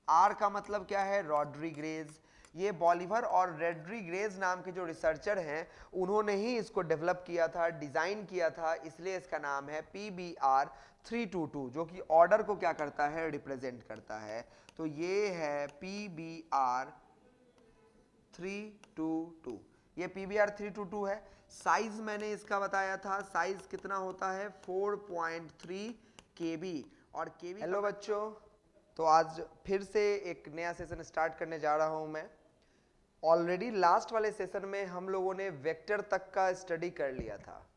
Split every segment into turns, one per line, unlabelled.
Are का मतलब क्या है, रॉड्रीग्रेज। ये बॉलिवर और रॉड्रीग्रेज नाम के जो रिसर्चर हैं उन्होंने ही इसको डेवलप किया था, डिजाइन किया था, इसलिए इसका नाम है PBR322, जो कि ऑर्डर को क्या करता है, रिप्रेजेंट करता है। तो ये है PBR322, ये PBR322 है। साइज मैंने इसका बताया था, साइज कितना होता है, 4.3 KB और KB। हेलो बच्चों, तो आज फिर से एक नया सेशन स्टार्ट करने जा रहा हूं मैं। ऑलरेडी लास्ट वाले सेशन में हम लोगों ने वेक्टर तक का स्टडी कर लिया था।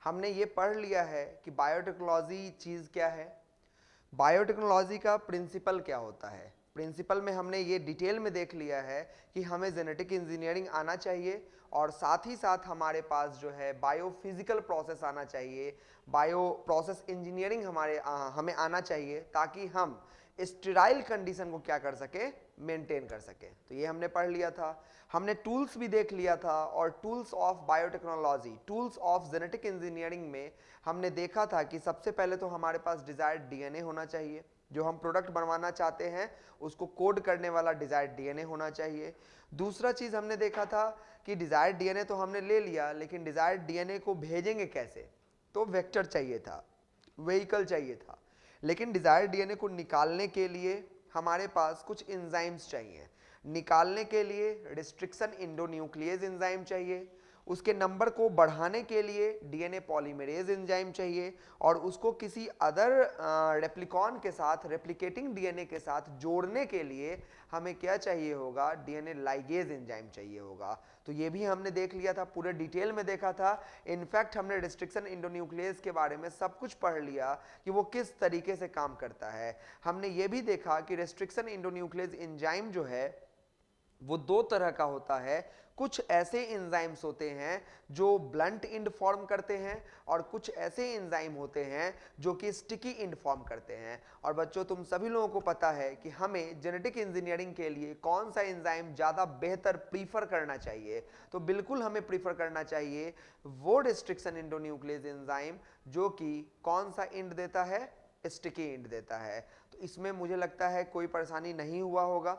हमने ये पढ़ लिया है कि बायोटेक्नोलॉजी चीज़ क्या है, बायोटेक्नोलॉजी का प्रिंसिपल क्या होता है। प्रिंसिपल में हमने ये डिटेल में देख लिया है कि हमें जेनेटिक इंजीनियरिंग आना चाहिए और साथ ही साथ हमारे पास जो है बायोफिजिकल प्रोसेस आना चाहिए, बायो प्रोसेस इंजीनियरिंग हमें आना चाहिए, ताकि हम स्टेराइल कंडीशन को क्या कर सके, मेंटेन कर सके। तो ये हमने पढ़ लिया था। हमने टूल्स भी देख लिया था, और tools of biotechnology, tools of genetic engineering में हमने देखा था कि सबसे पहले तो हमारे पास डिजायर्ड डीएनए होना चाहिए। जो हम प्रोडक्ट बनवाना चाहते हैं उसको कोड करने वाला डिजायर्ड डीएनए होना चाहिए। दूसरा चीज हमने देखा था कि डिजायर्ड डीएनए तो हमने ले लिया, लेकिन डिजायर्ड डीएनए को भेजेंगे कैसे, तो वेक्टर चाहिए था, व्हीकल चाहिए था। लेकिन डिजायर्ड डीएनए को निकालने के लिए हमारे पास कुछ एंजाइम्स चाहिए। निकालने के लिए रिस्ट्रिक्शन इंडोन्यूक्लियेज एंजाइम चाहिए, उसके नंबर को बढ़ाने के लिए डीएनए पॉलीमरेज एंजाइम चाहिए, और उसको किसी अदर रेप्लिकॉन के साथ, रेप्लिकेटिंग डीएनए के साथ जोड़ने के लिए हमें क्या चाहिए होगा, डीएनए लाइगेज एंजाइम चाहिए होगा। तो ये भी हमने देख लिया था, पूरे डिटेल में देखा था। इनफैक्ट हमने रिस्ट्रिक्शन इंडोन्यूक्लियेज के बारे में सब कुछ पढ़ लिया कि वो किस तरीके से काम करता है। हमने ये भी देखा कि रिस्ट्रिक्शन इंडोन्यूक्लियेज एंजाइम जो है वो दो तरह का होता है। कुछ ऐसे एंजाइम्स होते हैं जो ब्लंट इंड फॉर्म करते हैं, और कुछ ऐसे एंजाइम होते हैं जो कि स्टिकी इंड फॉर्म करते हैं। और बच्चों, तुम सभी लोगों को पता है कि हमें जेनेटिक इंजीनियरिंग के लिए कौन सा एंजाइम ज़्यादा बेहतर प्रीफर करना चाहिए। तो बिल्कुल हमें प्रीफर करना चाहिए वो रिस्ट्रिक्शन इंडोन्यूक्लियेज एंजाइम जो कि कौन सा इंड देता है, स्टिकी इंड देता है। तो इसमें मुझे लगता है कोई परेशानी नहीं हुआ होगा।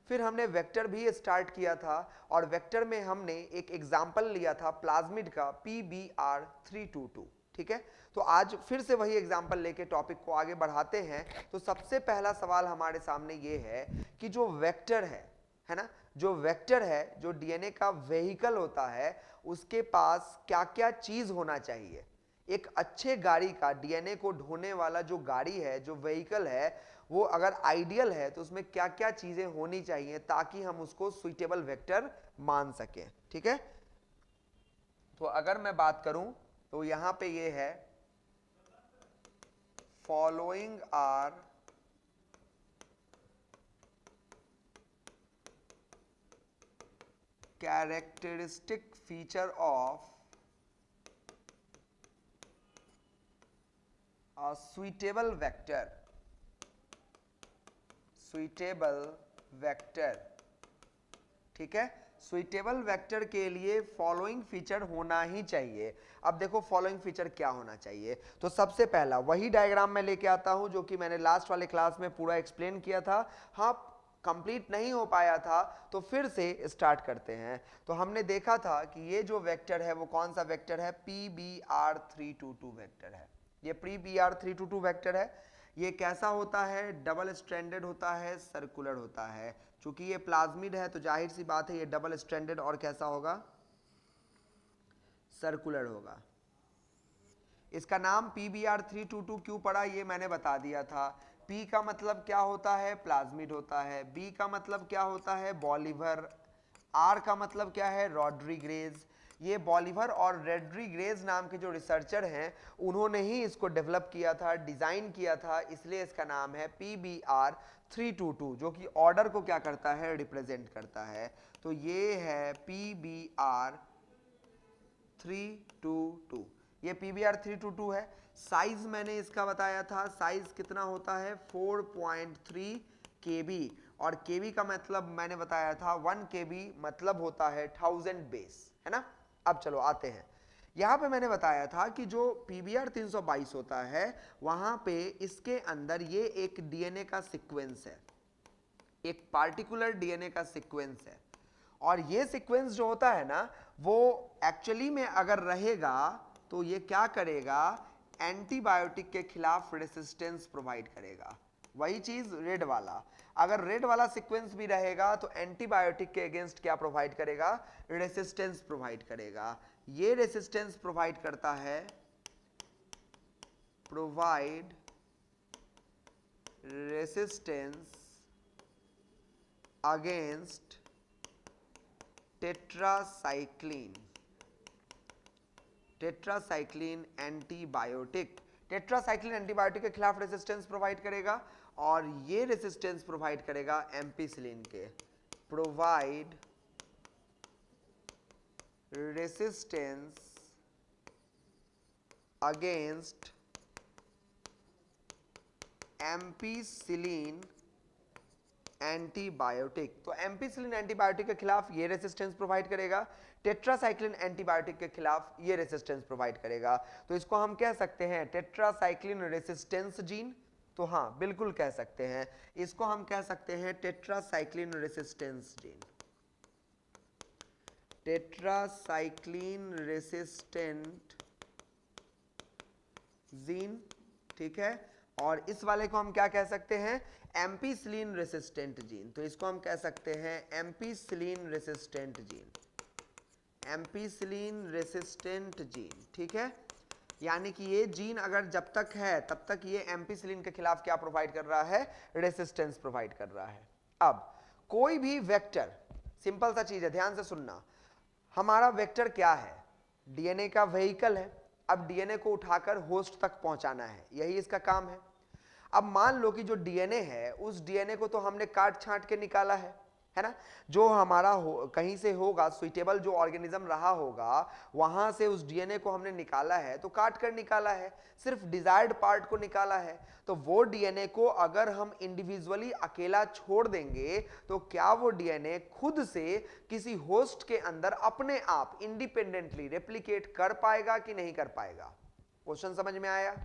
फिर हमने वेक्टर भी स्टार्ट किया था, और वेक्टर में हमने एक एग्जाम्पल लिया था प्लाज्मिड का, PBR322। ठीक है, तो आज फिर से वही एग्जाम्पल लेके टॉपिक को आगे बढ़ाते हैं। तो सबसे पहला सवाल हमारे सामने ये है कि जो वेक्टर है ना, जो वेक्टर है, जो डीएनए का वेहिकल होता है, उसके पास क्या क्या चीज होना चाहिए। एक अच्छे गाड़ी का, डीएनए को ढोने वाला जो गाड़ी है, जो व्हीकल है, वो अगर आइडियल है तो उसमें क्या क्या चीजें होनी चाहिए ताकि हम उसको सुइटेबल वेक्टर मान सकें। ठीक है, तो अगर मैं बात करूं तो यहां पे ये है, following are characteristic feature of a suitable vector, suitable vector। ठीक है, सुइटेबल वेक्टर के लिए फॉलोइंग फीचर होना ही चाहिए। अब देखो फॉलोइंग फीचर क्या होना चाहिए। तो सबसे पहला वही डायग्राम मैं लेके आता हूं जो कि मैंने लास्ट वाले क्लास में पूरा एक्सप्लेन किया था। हाँ, कंप्लीट नहीं हो पाया था तो फिर से स्टार्ट करते हैं। तो हमने देखा था कि ये जो वेक्टर है वो कौन सा वेक्टर है, PBR322 वेक्टर है। ये PBR322 वेक्टर है। ये कैसा होता है, डबल स्ट्रैंडेड होता है, सर्कुलर होता है। चूंकि ये प्लाज्मिड है तो जाहिर सी बात है ये डबल स्ट्रैंडेड और कैसा होगा, सर्कुलर होगा। इसका नाम PBR322 क्यों पड़ा ये मैंने बता दिया था। P का मतलब क्या होता है, प्लाज्मिड होता है। B का मतलब क्या होता है, बॉलिवर। R का मतलब क्या है, रॉड्रीग्रेज। ये बॉलिवर और रॉड्रीग्रेज नाम के जो रिसर्चर हैं उन्होंने ही इसको डेवलप किया था, डिजाइन किया था, इसलिए इसका नाम है PBR322, जो कि ऑर्डर को क्या करता है, रिप्रेजेंट करता है। तो ये है PBR322, ये PBR322 है। साइज मैंने इसका बताया था, साइज कितना होता है, 4.3 KB, और KB का मतलब मैंने बताया था 1 KB मतलब होता है 1000 बेस, है ना। अब चलो आते हैं, यहां पे मैंने बताया था कि जो PBR322 होता है वहां पे इसके अंदर ये एक डीएनए का सीक्वेंस है। एक पार्टिकुलर डीएनए का सीक्वेंस है, और ये सीक्वेंस जो होता है ना वो एक्चुअली में अगर रहेगा तो ये क्या करेगा, एंटीबायोटिक के खिलाफ रेसिस्टेंस प्रोवाइड करेगा। वही चीज रेड वाला, अगर रेड वाला सीक्वेंस भी रहेगा तो एंटीबायोटिक के अगेंस्ट क्या प्रोवाइड करेगा, रेसिस्टेंस प्रोवाइड करेगा। ये रेसिस्टेंस प्रोवाइड करता है, provide resistance against tetracycline, tetracycline antibiotic. Tetracycline antibiotic के खिलाफ रेसिस्टेंस प्रोवाइड करेगा, और ये रेसिस्टेंस प्रोवाइड करेगा एम्पिसिलिन के, provide resistance against ampicillin antibiotic. तो एम्पिसिलिन एंटीबायोटिक के खिलाफ ये रेसिस्टेंस प्रोवाइड करेगा, टेट्रासाइक्लिन एंटीबायोटिक के खिलाफ ये रेसिस्टेंस प्रोवाइड करेगा। तो इसको हम कह सकते हैं टेट्रासाइक्लिन रेसिस्टेंस जीन। तो हाँ बिल्कुल कह सकते हैं, इसको हम कह सकते हैं tetracycline resistance gene, tetracycline resistant gene, ठीक है। और इस वाले को हम क्या कह सकते हैं, एम्पिसिलिन रेसिस्टेंट जीन। तो इसको हम कह सकते हैं ampicillin resistant gene, ampicillin resistant gene, ठीक है। यानी कि ये जीन अगर जब तक है तब तक ये एम्पिसिलिन के खिलाफ क्या प्रोवाइड कर रहा है, रेसिस्टेंस प्रोवाइड कर रहा है। अब कोई भी वेक्टर, सिंपल सा चीज है, ध्यान से सुनना, हमारा वेक्टर क्या है, डीएनए का व्हीकल है। अब डीएनए को उठाकर होस्ट तक पहुंचाना है, यही इसका काम है। अब मान लो कि जो डीएनए है उस डीएनए को तो हमने काट छांट के निकाला है ना, जो हमारा कहीं से होगा सुइटेबल जो ऑर्गेनिज्म रहा होगा वहां से उस डीएनए को हमने निकाला है, तो काट कर निकाला है, सिर्फ डिजायर्ड पार्ट को निकाला है। तो वो डीएनए को अगर हम इंडिविजुअली अकेला छोड़ देंगे तो क्या वो डीएनए खुद से किसी होस्ट के अंदर अपने आप इंडिपेंडेंटली रेप्लिकेट कर पाएगा कि नहीं कर पाएगा? क्वेश्चन समझ में आया?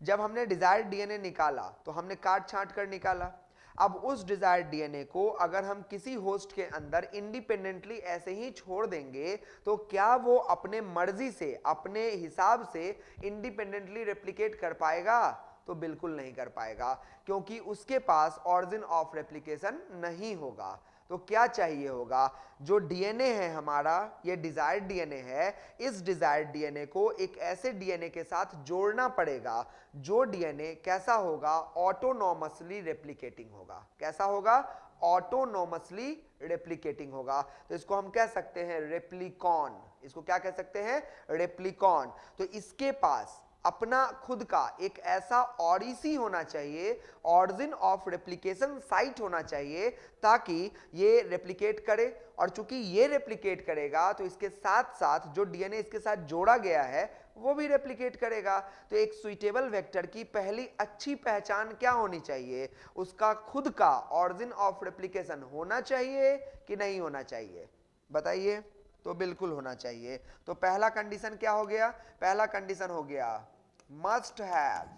जब हमने डिजायर्ड डीएनए निकाला तो हमने काट छांट कर निकाला। अब उस डिजायर्ड डीएनए को अगर हम किसी होस्ट के अंदर इंडिपेंडेंटली ऐसे ही छोड़ देंगे तो क्या वो अपने मर्जी से, अपने हिसाब से इंडिपेंडेंटली रेप्लिकेट कर पाएगा? तो बिल्कुल नहीं कर पाएगा, क्योंकि उसके पास ऑरिजिन ऑफ रेप्लिकेशन नहीं होगा। तो क्या चाहिए होगा, जो डीएनए है हमारा, ये डिजायर्ड डीएनए है, इस डिजायर्ड डीएनए को एक ऐसे डीएनए के साथ जोड़ना पड़ेगा जो डीएनए कैसा होगा, ऑटोनॉमसली रेप्लिकेटिंग होगा। कैसा होगा? ऑटोनॉमसली रेप्लिकेटिंग होगा। तो इसको हम कह सकते हैं रेप्लिकॉन। इसको क्या कह सकते हैं? रेप्लिकॉन। तो इसके पास अपना खुद का एक ऐसा ऑडिसी होना चाहिए, ऑरिजिन ऑफ रेप्लिकेशन साइट होना चाहिए, ताकि ये रेप्लिकेट करे। और चूंकि ये रेप्लिकेट करेगा तो इसके साथ साथ जो डीएनए इसके साथ जोड़ा गया है वो भी रेप्लिकेट करेगा। तो एक सुइटेबल वेक्टर की पहली अच्छी पहचान क्या होनी चाहिए? उसका खुद का ऑरिजिन ऑफ रेप्लिकेशन होना चाहिए कि नहीं होना चाहिए? बताइए। तो बिल्कुल होना चाहिए। तो पहला कंडीशन क्या हो गया? पहला कंडीशन हो गया must have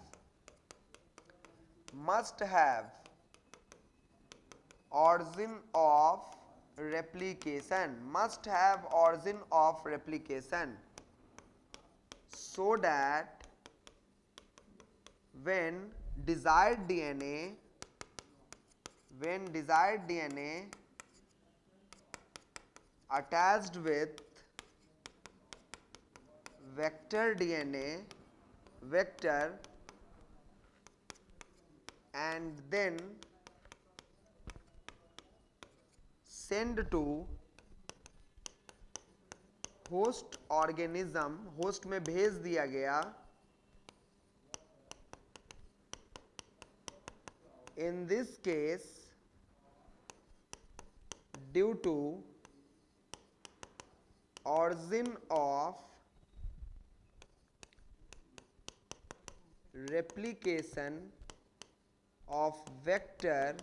origin of replication, must have origin of replication, so that when desired DNA attached with vector DNA and then send to host organism, host में भेज दिया गया, in this case due to origin of replication of vector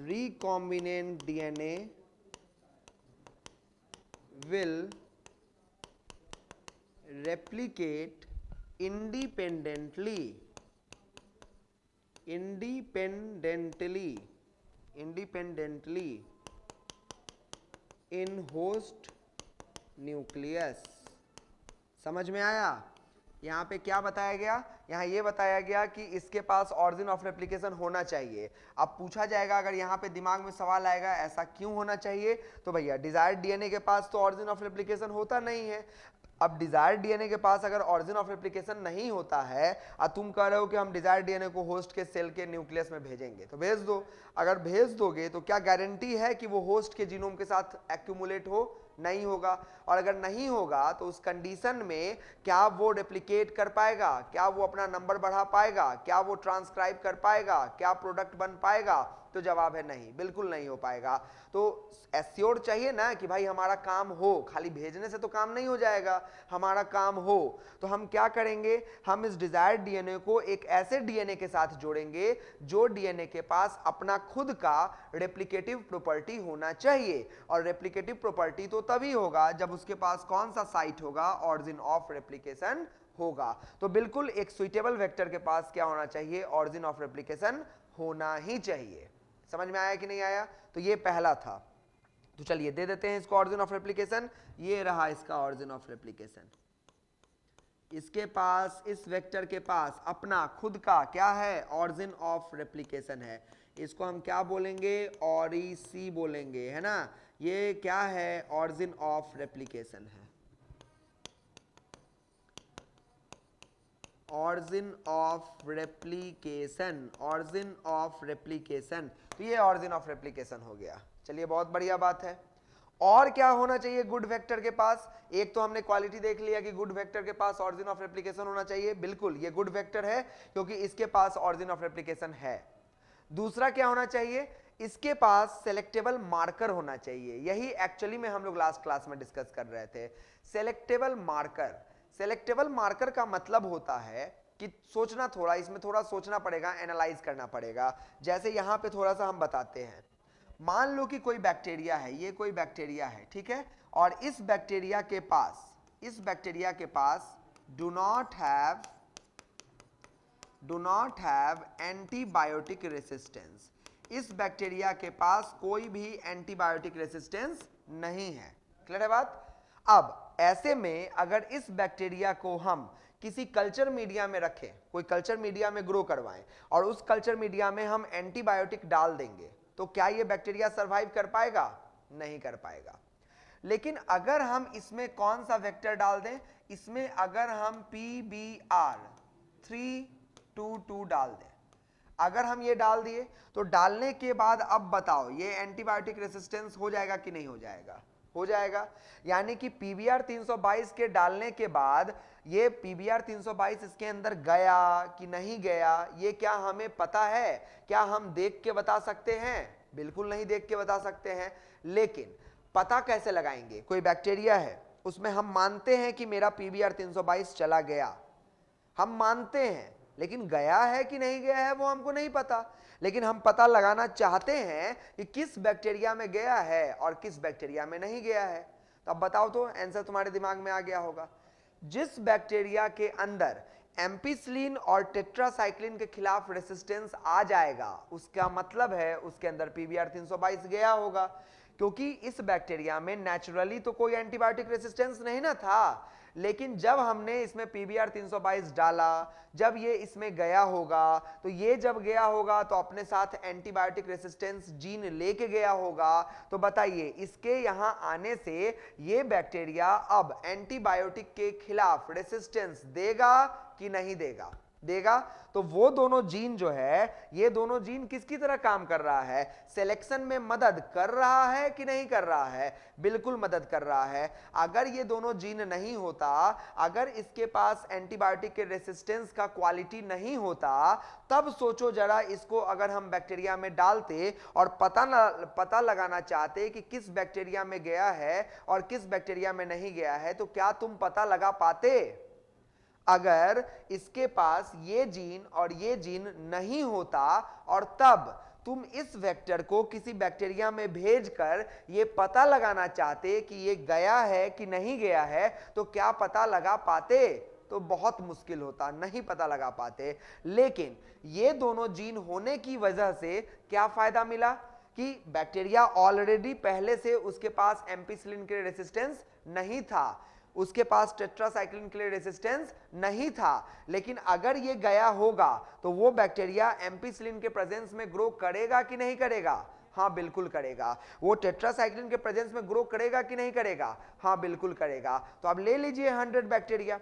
recombinant DNA will replicate independently independently in host nucleus. समझ में आया? यहाँ पे क्या बताया गया? यहाँ ये बताया गया कि इसके पास ऑरिजिन ऑफ रेप्लिकेशन होना चाहिए। अब पूछा जाएगा, अगर यहाँ पे दिमाग में सवाल आएगा ऐसा क्यों होना चाहिए, तो भैया डिजायर्ड डीएनए के पास तो ऑरिजिन ऑफ रेप्लिकेशन होता नहीं है। अब डिजायर्ड डीएनए के पास अगर ऑरिजिन ऑफ रेप्लिकेशन नहीं होता है और तुम कह रहे हो कि हम डिजायर्ड डीएनए को होस्ट के सेल के न्यूक्लियस में भेजेंगे, तो भेज दो। अगर भेज दोगे तो क्या गारंटी है कि वो होस्ट के जीनोम के साथ एक्यूमुलेट हो? नहीं होगा। और अगर नहीं होगा तो उस कंडीशन में क्या वो रेप्लिकेट कर पाएगा? क्या वो अपना नंबर बढ़ा पाएगा? क्या वो ट्रांसक्राइब कर पाएगा? क्या प्रोडक्ट बन पाएगा? तो जवाब है नहीं, बिल्कुल नहीं हो पाएगा। तो एश्योर चाहिए ना कि भाई हमारा काम हो, खाली भेजने से तो काम नहीं हो जाएगा, हमारा काम हो। तो हम क्या करेंगे? हम इस डिजायर्ड डीएनए को एक ऐसे डीएनए के साथ जोड़ेंगे जो डीएनए के पास अपना खुद का रेप्लिकेटिव प्रॉपर्टी होना चाहिए। और रेप्लिकेटिव प्रॉपर्टी तो तभी होगा जब उसके पास कौन सा साइट होगा? ऑरिजिन ऑफ रेप्लिकेशन होगा। तो बिल्कुल एक सुइटेबल वेक्टर के पास क्या होना चाहिए? ऑरिजिन ऑफ रेप्लिकेशन होना ही चाहिए। समझ में आया कि नहीं आया? तो ये पहला था। तो चलिए दे देते हैं इसको ऑरिजिन ऑफ रेप्लिकेशन। ये रहा इसका ऑरिजिन ऑफ रेप्लिकेशन। इसके पास, इस वेक्टर के पास अपना खुद का क्या है? ऑरिजिन ऑफ रेप्लिकेशन है। इसको हम क्या बोलेंगे? ऑरिसी बोलेंगे, है ना? ये क्या है? ऑरिजिन ऑफ रेप्लिकेशन है। Origin of replication, origin of replication. तो ये ऑरिजिन ऑफ रेप्लिकेशन हो गया। चलिए बहुत बढ़िया बात है। और क्या होना चाहिए गुड वेक्टर के पास? एक तो हमने क्वालिटी देख लिया कि गुड वेक्टर के पास ऑरिजिन ऑफ रेप्लिकेशन होना चाहिए। बिल्कुल ये गुड वेक्टर है क्योंकि इसके पास ऑरिजिन ऑफ रेप्लिकेशन है। दूसरा क्या होना चाहिए? इसके पास सेलेक्टेबल मार्कर होना चाहिए। यही एक्चुअली में हम लोग लास्ट क्लास में डिस्कस कर रहे थे। सेलेक्टेबल मार्कर, सेलेक्टेबल मार्कर का मतलब होता है कि सोचना, थोड़ा इसमें थोड़ा सोचना पड़ेगा, एनालाइज करना पड़ेगा। जैसे यहां पे थोड़ा सा हम बताते हैं। मान लो कि कोई बैक्टीरिया है, ये कोई बैक्टीरिया है, ठीक है, और इस बैक्टीरिया के पास do not have antibiotic resistance. इस बैक्टीरिया के पास कोई भी एंटीबायोटिक रेसिस्टेंस नहीं है। क्लियर है बात? अब ऐसे में अगर इस बैक्टीरिया को हम किसी कल्चर मीडिया में रखें, कोई कल्चर मीडिया में ग्रो करवाएं और उस कल्चर मीडिया में हम एंटीबायोटिक डाल देंगे, तो क्या ये बैक्टीरिया सरवाइव कर पाएगा? नहीं कर पाएगा। लेकिन अगर हम इसमें कौन सा वेक्टर डाल दें? इसमें अगर हम PBr322 डाल दें, अगर हम ये डाल दिए तो डालने के बाद अब बताओ ये एंटीबायोटिक रेसिस्टेंस हो जाएगा कि नहीं हो जाएगा? हो जाएगा। यानी कि PBr322 के डालने के बाद ये PBr322 इसके अंदर गया कि नहीं गया, ये क्या हमें पता है? क्या हम देख के बता सकते हैं? बिल्कुल नहीं देख के बता सकते हैं। लेकिन पता कैसे लगाएंगे? कोई बैक्टीरिया है, उसमें हम मानते हैं कि मेरा PBr322 चला गया, हम मानते हैं, लेकिन गया है कि नहीं गया है वो हमको नहीं पता। लेकिन हम पता लगाना चाहते हैं कि किस बैक्टीरिया में गया है और किस बैक्टीरिया में नहीं गया है। तो अब बताओ, तो आंसर तुम्हारे दिमाग में आ गया होगा। जिस बैक्टीरिया के अंदर एम्पिसिलिन और टेट्रासाइक्लिन के खिलाफ रेसिस्टेंस आ जाएगा, उसका मतलब है उसके अंदर PBr322 गया होगा, क्योंकि इस बैक्टीरिया में नेचुरली तो कोई एंटीबायोटिक रेसिस्टेंस नहीं ना था। लेकिन जब हमने इसमें PBr322 डाला, जब ये इसमें गया होगा, तो ये जब गया होगा तो अपने साथ एंटीबायोटिक रेसिस्टेंस जीन लेके गया होगा। तो बताइए इसके यहां आने से ये बैक्टीरिया अब एंटीबायोटिक के खिलाफ रेसिस्टेंस देगा कि नहीं देगा? देगा। तो वो दोनों जीन जो है, ये दोनों जीन किसकी तरह काम कर रहा है? सिलेक्शन में मदद कर रहा है कि नहीं कर रहा है? बिल्कुल मदद कर रहा है। अगर ये दोनों जीन नहीं होता, अगर इसके पास एंटीबायोटिक के रेसिस्टेंस का क्वालिटी नहीं होता, तब सोचो जरा, इसको अगर हम बैक्टीरिया में डालते और पता लगाना चाहते कि किस बैक्टीरिया में गया है और किस बैक्टीरिया में नहीं गया है, तो क्या तुम पता लगा पाते? अगर इसके पास ये जीन और ये जीन नहीं होता और तब तुम इस वेक्टर को किसी बैक्टीरिया में भेजकर ये पता लगाना चाहते कि ये गया है कि नहीं गया है, तो क्या पता लगा पाते? तो बहुत मुश्किल होता, नहीं पता लगा पाते। लेकिन ये दोनों जीन होने की वजह से क्या फायदा मिला कि बैक्टीरिया ऑलरेडी पहले से उसके पास एम्पिसिलिन के लिए रेसिस्टेंस नहीं था, उसके पास टेट्रासाइक्लिन के लिए रेसिस्टेंस नहीं था। लेकिन अगर ये गया होगा तो वो बैक्टीरिया एम्पिसिलिन के प्रेजेंस में ग्रो करेगा कि नहीं करेगा? हाँ बिल्कुल करेगा। वो टेट्रासाइक्लिन के प्रेजेंस में ग्रो करेगा कि नहीं करेगा? हाँ बिल्कुल करेगा। तो अब ले लीजिए 100 बैक्टीरिया,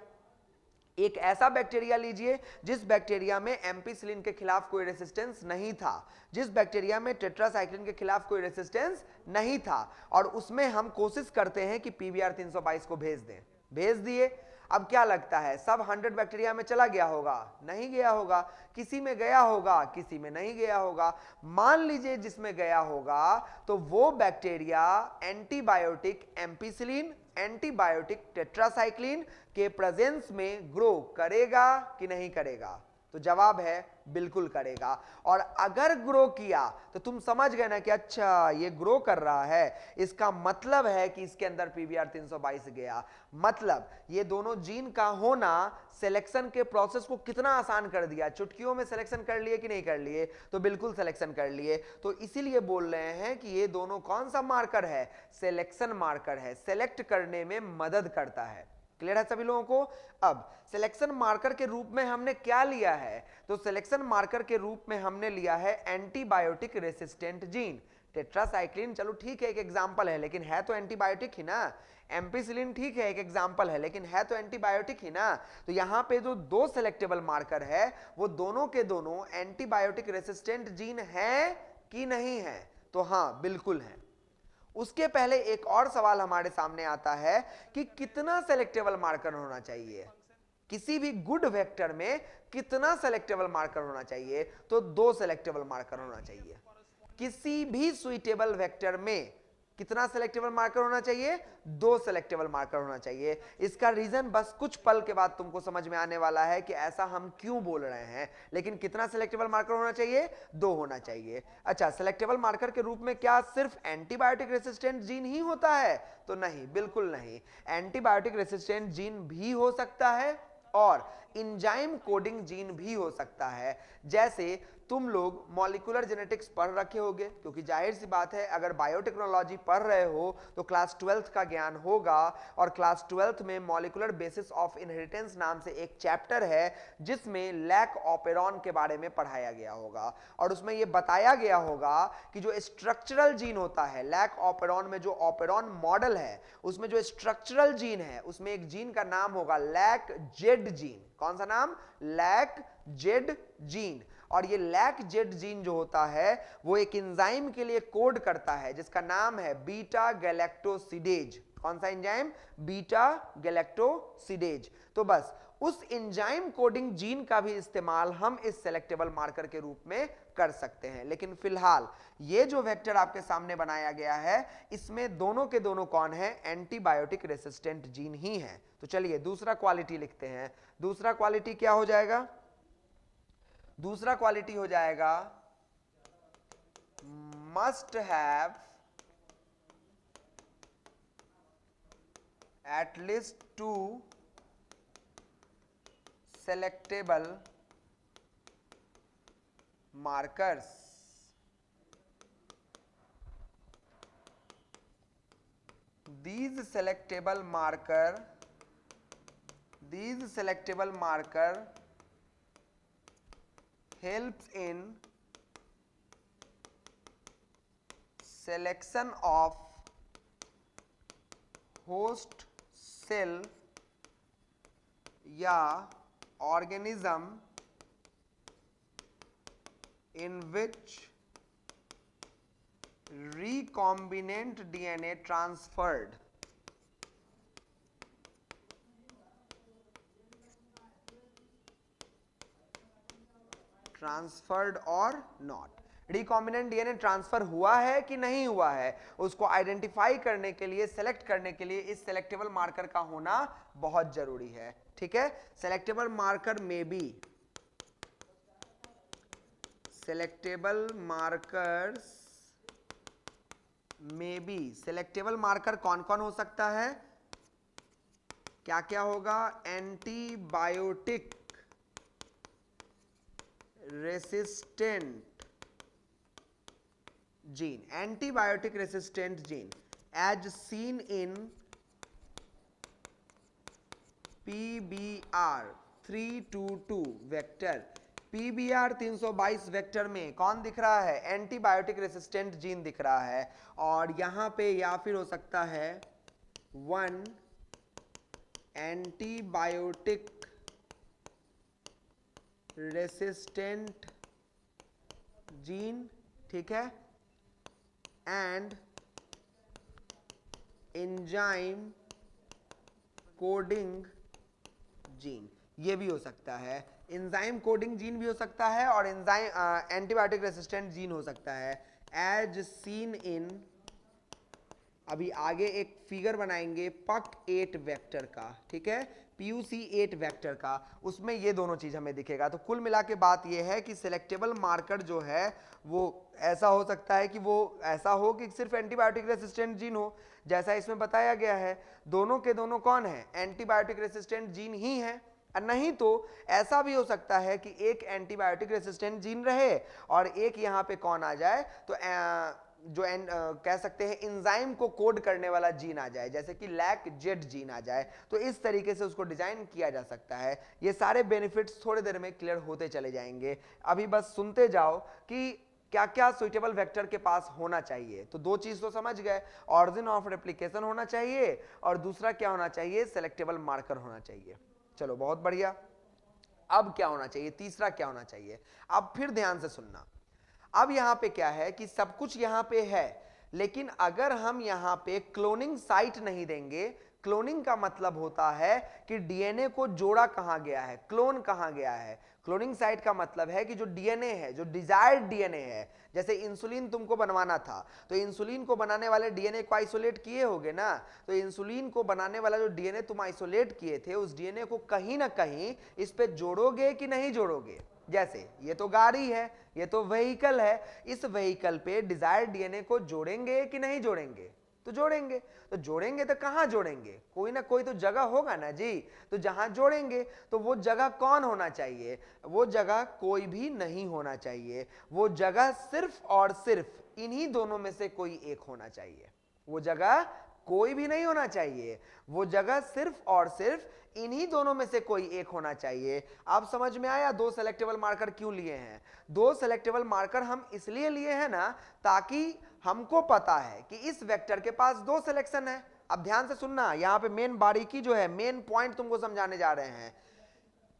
एक ऐसा बैक्टीरिया लीजिए जिस बैक्टीरिया में एम्पिसिलिन के खिलाफ कोई रेसिस्टेंस नहीं था, जिस बैक्टीरिया में टेट्रासाइक्लिन के खिलाफ कोई रेसिस्टेंस नहीं था, और उसमें हम कोशिश करते हैं कि पीबीआर 322 को भेज दें। भेज दिए। अब क्या लगता है सब 100 बैक्टीरिया में चला गया होगा? नहीं गया होगा। किसी में गया होगा, किसी में नहीं गया होगा। मान लीजिए जिसमें गया होगा तो वो bacteria antibiotic ampicillin, antibiotic tetracycline के प्रेजेंस में ग्रो करेगा कि नहीं करेगा? तो जवाब है बिल्कुल करेगा। और अगर ग्रो किया तो तुम समझ गए ना कि अच्छा ये ग्रो कर रहा है, इसका मतलब है कि इसके अंदर पीबीआर 322 गया। मतलब ये दोनों जीन का होना सिलेक्शन के प्रोसेस को कितना आसान कर दिया। चुटकियों में सिलेक्शन कर लिए कि नहीं कर लिए? तो बिल्कुल सिलेक्शन कर लिए। तो इसीलिए बोल रहे हैं कि ये दोनों कौन सा मार्कर है? सिलेक्शन मार्कर है, सेलेक्ट करने में मदद करता है। क्लियर है सभी लोगों को? अब सिलेक्शन मार्कर के रूप में हमने क्या लिया है? तो सिलेक्शन मार्कर के रूप में हमने लिया है एंटीबायोटिक रेसिस्टेंट जीन। टेट्रासाइक्लिन चलो ठीक है एक एग्जांपल है, लेकिन है तो एंटीबायोटिक ही ना। एम्पिसिलिन ठीक है एक एग्जांपल है, लेकिन है तो एंटीबायोटिक ही ना। तो यहां पे जो दो सिलेक्टेबल मार्कर है वो दोनों के दोनों एंटीबायोटिक रेसिस्टेंट जीन है कि नहीं है? तो हाँ बिल्कुल है। उसके पहले एक और सवाल हमारे सामने आता है कि कितना सेलेक्टेबल मार्कर होना चाहिए? किसी भी गुड वेक्टर में कितना सेलेक्टेबल मार्कर होना चाहिए? तो 2 सेलेक्टेबल मार्कर होना चाहिए। किसी भी सुइटेबल वेक्टर में कितना सेलेक्टेबल मार्कर होना चाहिए? 2 सेलेक्टेबल मार्कर होना चाहिए। इसका रीजन बस कुछ पल के बाद तुमको समझ में आने वाला है कि ऐसा हम क्यों बोल रहे हैं। लेकिन कितना सेलेक्टेबल मार्कर होना चाहिए? 2 होना चाहिए। अच्छा, सेलेक्टेबल मार्कर के रूप में क्या सिर्फ एंटीबायोटिक रेसिस्टेंट जीन ही होता है? तो नहीं, बिल्कुल नहीं। एंटीबायोटिक रेसिस्टेंट जीन भी हो सकता है और इंजाइम कोडिंग जीन भी हो सकता है। जैसे तुम लोग मॉलिक्यूलर जेनेटिक्स पढ़ रखे होगे, क्योंकि जाहिर सी बात है अगर बायोटेक्नोलॉजी पढ़ रहे हो तो क्लास 12th का ज्ञान होगा। और क्लास 12th में मॉलिक्यूलर बेसिस ऑफ इनहेरिटेंस नाम से एक चैप्टर है जिसमें लैक ऑपेरॉन के बारे में पढ़ाया गया होगा, और उसमें यह बताया गया होगा कि जो स्ट्रक्चरल जीन होता है लैक ऑपेरॉन में, जो ऑपेरॉन मॉडल है उसमें जो स्ट्रक्चरल जीन है उसमें एक जीन का नाम होगा लैक जेड जीन। कौन सा नाम? Lac Z gene. और ये लैक जेड जीन जो होता है वो एक एंजाइम के लिए कोड करता है जिसका नाम है बीटा गैलेक्टोसिडेज। कौन सा एंजाइम? Beta galactosidase. तो बस उस एंजाइम कोडिंग जीन का भी इस्तेमाल हम इस सेलेक्टेबल मार्कर के रूप में कर सकते हैं। लेकिन फिलहाल ये जो वेक्टर आपके सामने बनाया गया है इसमें दोनों के दोनों कौन है? एंटीबायोटिक रेसिस्टेंट जीन ही है। तो चलिए दूसरा क्वालिटी लिखते हैं। दूसरा क्वालिटी क्या हो जाएगा? दूसरा क्वालिटी हो जाएगा must have at least 2 selectable markers। These selectable marker helps in selection of host cell या organism in which recombinant DNA transferred और नॉट। रिकॉम्बिनेंट डीएनए ट्रांसफर हुआ है कि नहीं हुआ है उसको आइडेंटिफाई करने के लिए, सेलेक्ट करने के लिए इस सेलेक्टेबल मार्कर का होना बहुत जरूरी है। ठीक है, सेलेक्टेबल मार्कर में भी सेलेक्टेबल मार्कर कौन कौन हो सकता है? क्या क्या होगा? Antibiotic resistant gene, antibiotic resistant gene as seen in PBR322 vector. PBR 322 vector में कौन दिख रहा है? एंटीबायोटिक रेसिस्टेंट जीन दिख रहा है। और यहां पे या फिर हो सकता है 1 एंटीबायोटिक रेसिस्टेंट जीन, ठीक है, एंड एंजाइम कोडिंग जीन, ये भी हो सकता है। एंजाइम कोडिंग जीन भी हो सकता है और एंजाइम एंटीबायोटिक रेसिस्टेंट जीन हो सकता है एज सीन इन, अभी आगे एक फिगर बनाएंगे PUC8 वेक्टर का, ठीक है, PUC8 वेक्टर का, उसमें ये दोनों चीज हमें दिखेगा। तो कुल मिला के बात ये है कि सिलेक्टेबल मार्कर जो है वो ऐसा हो सकता है कि वो ऐसा हो कि सिर्फ एंटीबायोटिक रेसिस्टेंट जीन हो, जैसा इसमें बताया गया है। दोनों के दोनों कौन है? एंटीबायोटिक रेसिस्टेंट जीन ही है। नहीं तो ऐसा भी हो सकता है कि एक एंटीबायोटिक रेसिस्टेंट जीन रहे और एक यहाँ पे कौन आ जाए, तो जो कह सकते हैं एंजाइम को कोड करने वाला जीन आ जाए, जैसे कि LAC-Z जीन आ जाए। तो इस तरीके से उसको डिजाइन किया जा सकता है। ये सारे बेनिफिट्स थोड़ी देर में क्लियर होते चले जाएंगे। अभी बस सुनते जाओ कि क्या क्या सुइटेबल वेक्टर के पास होना चाहिए। तो दो चीज तो समझ गए, ऑरिजिन ऑफ रेप्लिकेशन होना चाहिए और दूसरा क्या होना चाहिए? सेलेक्टेबल मार्कर होना चाहिए। चलो बहुत बढ़िया। अब क्या होना चाहिए? तीसरा क्या होना चाहिए? अब फिर ध्यान से सुनना। अब यहां पे क्या है कि सब कुछ यहां पे है, लेकिन अगर हम यहां पे क्लोनिंग साइट नहीं देंगे, क्लोनिंग का मतलब होता है कि डीएनए को जोड़ा कहां गया है, क्लोन कहां गया है। क्लोनिंग साइट का मतलब है कि जो डीएनए है, जो डिजायर्ड डीएनए है, जैसे इंसुलिन तुमको बनवाना था तो इंसुलिन को बनाने वाले डीएनए को आइसोलेट किए होगे ना, तो इंसुलिन को बनाने वाला जो डीएनए तुम आइसोलेट किए थे, उस डीएनए को कहीं ना कहीं इस पे जोड़ोगे कि नहीं जोड़ोगे? जैसे ये तो गाड़ी है, ये तो व्हीकल है, इस व्हीकल पे डिजायर्ड डीएनए को जोड़ेंगे कि नहीं जोड़ेंगे? तो जोड़ेंगे। तो जोड़ेंगे तो कहां जोड़ेंगे? कोई ना कोई तो जगह होगा ना जी। तो जहां जोड़ेंगे तो वो जगह कौन होना चाहिए? वो जगह कोई भी नहीं होना चाहिए। वो जगह सिर्फ और सिर्फ इन्हीं दोनों में से कोई एक होना चाहिए। वो जगह कोई भी नहीं होना चाहिए, वो जगह सिर्फ और सिर्फ इन्हीं दोनों में से कोई एक होना चाहिए। अब समझ में आया दो सेलेक्टेबल मार्कर क्यों लिए हैं? दो सेलेक्टेबल मार्कर हम इसलिए लिए हैं ना, ताकि हमको पता है कि इस वेक्टर के पास दो सिलेक्शन है। अब ध्यान से सुनना, यहां पे मेन बारीकी जो है, मेन पॉइंट तुमको समझाने जा रहे हैं।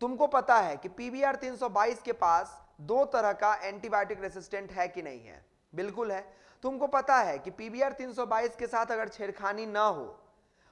तुमको पता है कि PBR 322 के पास दो तरह का एंटीबायोटिक रेसिस्टेंट है कि नहीं है? बिल्कुल है। तुमको पता है कि PBR 322 के साथ अगर छेड़खानी ना हो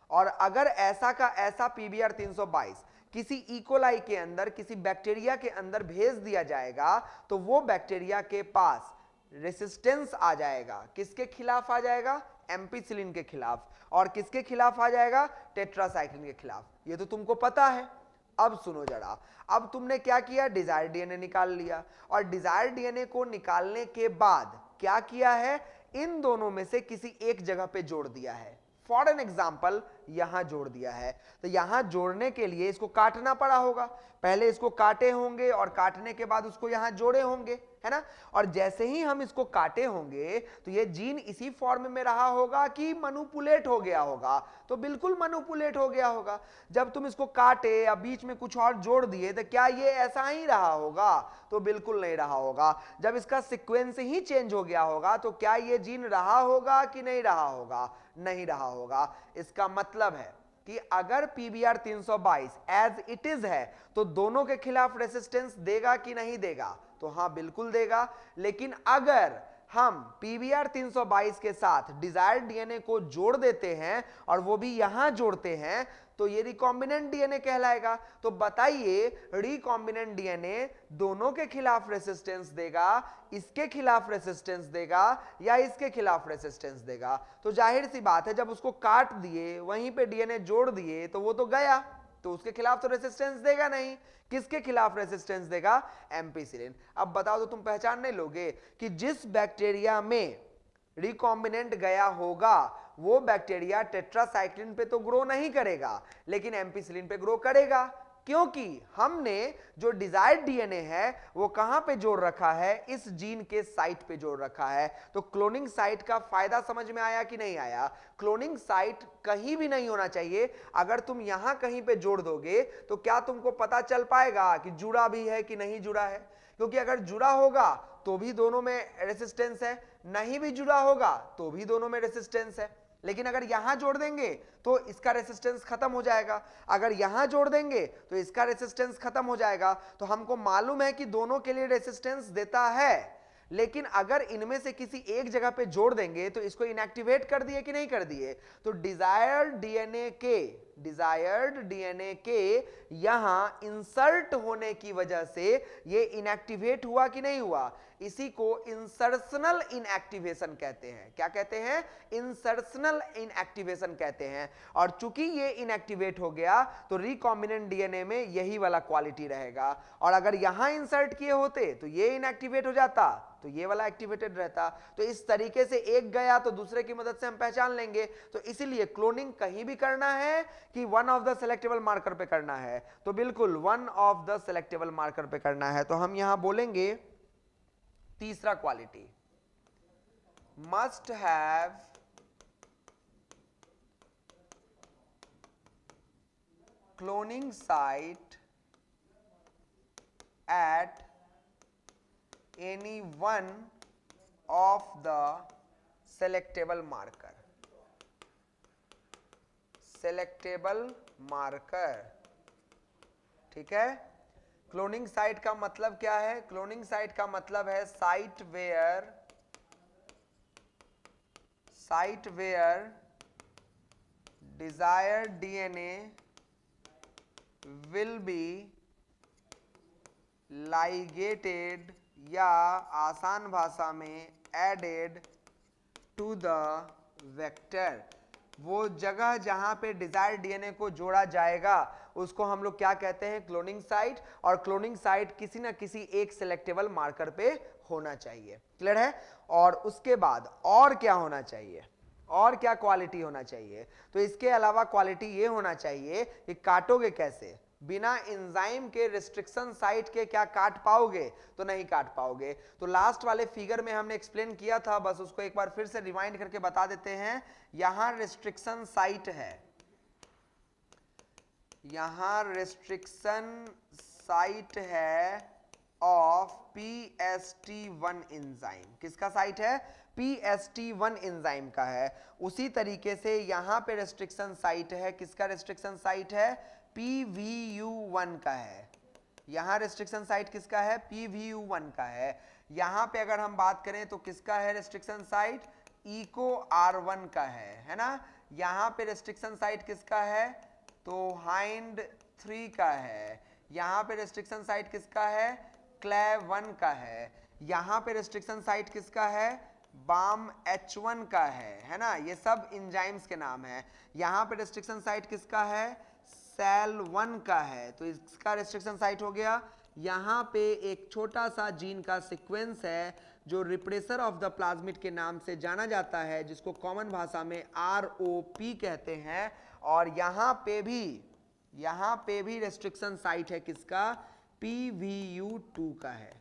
और अगर ऐसा का ऐसा PBR 322 किसी इकोलाई के अंदर, किसी बैक्टीरिया के अंदर भेज दिया जाएगा, तो वो बैक्टीरिया के पास रेसिस्टेंस आ जाएगा। किसके खिलाफ आ जाएगा? एम्पिसिलिन के खिलाफ। और किसके खिलाफ आ जाएगा? टेट्रासाइक्लिन के खिलाफ। ये तो तुमको पता है। अब सुनो जरा, अब तुमने क्या किया? डिजायर्ड डीएनए निकाल लिया, और डिजायर्ड डीएनए को निकालने के बाद क्या किया है? इन दोनों में से किसी एक जगह पे जोड़ दिया है। फॉर एन एग्जाम्पल यहां जोड़ दिया है। तो यहां जोड़ने के लिए इसको काटना पड़ा होगा, पहले इसको काटे होंगे और काटने के बाद उसको यहां जोड़े होंगे, है ना। और जैसे ही हम इसको काटे होंगे तो ये जीन इसी फॉर्म में रहा होगा कि मनुपुलेट हो गया होगा? तो बिल्कुल मनुपुलेट हो गया होगा। जब तुम इसको काटे या बीच में कुछ और जोड़ दिए तो क्या ये ऐसा ही रहा होगा? तो बिल्कुल नहीं रहा होगा। जब इसका सीक्वेंस ही चेंज हो गया होगा तो क्या ये जीन रहा होगा कि नहीं रहा होगा? नहीं रहा होगा। इसका मतलब है कि अगर PBR 322 एज इट इज है तो दोनों के खिलाफ रेसिस्टेंस देगा कि नहीं देगा? तो हां बिल्कुल देगा। लेकिन अगर हम PBR 322 के साथ डिजायर्ड डीएनए को जोड़ देते हैं और वो भी यहां जोड़ते हैं तो ये रिकॉम्बिनेंट डीएनए कहलाएगा। तो बताइए, रिकॉम्बिनेंट डीएनए दोनों के खिलाफ रेसिस्टेंस देगा, इसके खिलाफ रेसिस्टेंस देगा या इसके खिलाफ रेसिस्टेंस देगा? तो जाहिर सी बात है, जब उसको काट दिए वहीं पे डीएनए जोड़ दिए तो वो तो गया, तो उसके खिलाफ तो रेसिस्टेंस देगा नहीं। किसके खिलाफ रेसिस्टेंस देगा? एम्पिसिलिन। अब बताओ तो तुम पहचान नहीं लोगे कि जिस बैक्टीरिया में रिकॉम्बिनेंट गया होगा वो बैक्टीरिया टेट्रासाइक्लिन पे तो ग्रो नहीं करेगा, लेकिन एम्पिसिलिन पे ग्रो करेगा, क्योंकि हमने जो डिजायर्ड डीएनए है वो कहां पे जोड़ रखा है, इस जीन के साइट पे जोड़ रखा है। तो क्लोनिंग साइट का फायदा समझ में आया कि नहीं आया? क्लोनिंग साइट कहीं भी नहीं होना चाहिए। अगर तुम यहां कहीं पे जोड़ दोगे तो क्या तुमको पता चल पाएगा कि जुड़ा भी है कि नहीं जुड़ा है? क्योंकि अगर जुड़ा होगा तो भी दोनों में रेसिस्टेंस है, नहीं भी जुड़ा होगा तो भी दोनों में रेसिस्टेंस है। लेकिन अगर यहां जोड़ देंगे तो इसका रेसिस्टेंस खत्म हो जाएगा, अगर यहां जोड़ देंगे तो इसका रेसिस्टेंस खत्म हो जाएगा। तो हमको मालूम है कि दोनों के लिए रेसिस्टेंस देता है, लेकिन अगर इनमें से किसी एक जगह पे जोड़ देंगे तो इसको इनएक्टिवेट कर दिए कि नहीं कर दिए? तो डिजायर्ड डीएनए के यहां इंसर्ट होने की वजह से ये इनएक्टिवेट हुआ कि नहीं हुआ? इसी को इंसर्शनल इनएक्टिवेशन कहते हैं। क्या कहते हैं? इंसर्शनल इनएक्टिवेशन कहते हैं। और चूंकि ये इनएक्टिवेट हो गया तो रिकॉम्बिनेंट डीएनए में यही वाला क्वालिटी रहेगा, और अगर यहां इंसर्ट किए होते तो ये इनएक्टिवेट हो जाता तो ये वाला एक्टिवेटेड रहता। तो इस तरीके से एक गया तो दूसरे की मदद से हम पहचान लेंगे। तो इसीलिए क्लोनिंग कहीं भी करना है कि one of the selectable marker पे करना है? तो बिल्कुल one of the selectable marker पे करना है। तो हम यहां बोलेंगे तीसरा quality, must have cloning site at any one of the selectable marker। selectable marker, ठीक है। क्लोनिंग साइट का मतलब क्या है? क्लोनिंग साइट का मतलब है site where desired DNA will be ligated, या आसान भाषा में एडेड टू द वेक्टर। वो जगह जहां पे डिजायर्ड डीएनए को जोड़ा जाएगा उसको हम लोग क्या कहते हैं? Cloning site. और क्लोनिंग साइट किसी ना किसी एक सिलेक्टेबल मार्कर पे होना चाहिए। क्लियर है? और उसके बाद और क्या होना चाहिए? और क्या क्वालिटी होना चाहिए? तो इसके अलावा क्वालिटी ये होना चाहिए कि काटोगे कैसे? बिना एंजाइम के रिस्ट्रिक्शन साइट के क्या काट पाओगे? तो नहीं काट पाओगे। तो लास्ट वाले फिगर में हमने एक्सप्लेन किया था, बस उसको एक बार फिर से रिवाइंड करके बता देते हैं। यहां रिस्ट्रिक्शन साइट है, यहां रिस्ट्रिक्शन साइट है ऑफ PST1 एंजाइम। किसका साइट है? PST1 एंजाइम का है। उसी तरीके से यहां पे रिस्ट्रिक्शन साइट है, किसका रिस्ट्रिक्शन साइट है? PVU1 का है। यहां रिस्ट्रिक्शन साइट किसका है? PVU1 का है। यहां पे अगर हम बात करें तो किसका है रिस्ट्रिक्शन साइट? EcoR1 का है ना। यहां पे रिस्ट्रिक्शन साइट किसका है? तो Hind3 का है। यहां पे रिस्ट्रिक्शन साइट किसका है? Clav1 का है। यहां पे रिस्ट्रिक्शन साइट किसका है? BAMH1 का है ना। ये सब एंजाइम्स के नाम है। यहां पे रिस्ट्रिक्शन साइट किसका है? SAL1 का है। तो इसका रिस्ट्रिक्शन साइट हो गया। यहां पे एक छोटा सा जीन का सीक्वेंस है जो रिप्रेसर ऑफ द प्लाज्मिड के नाम से जाना जाता है, जिसको कॉमन भाषा में ROP कहते हैं। और यहां पे भी रेस्ट्रिक्शन साइट है किसका? PVU2 का है।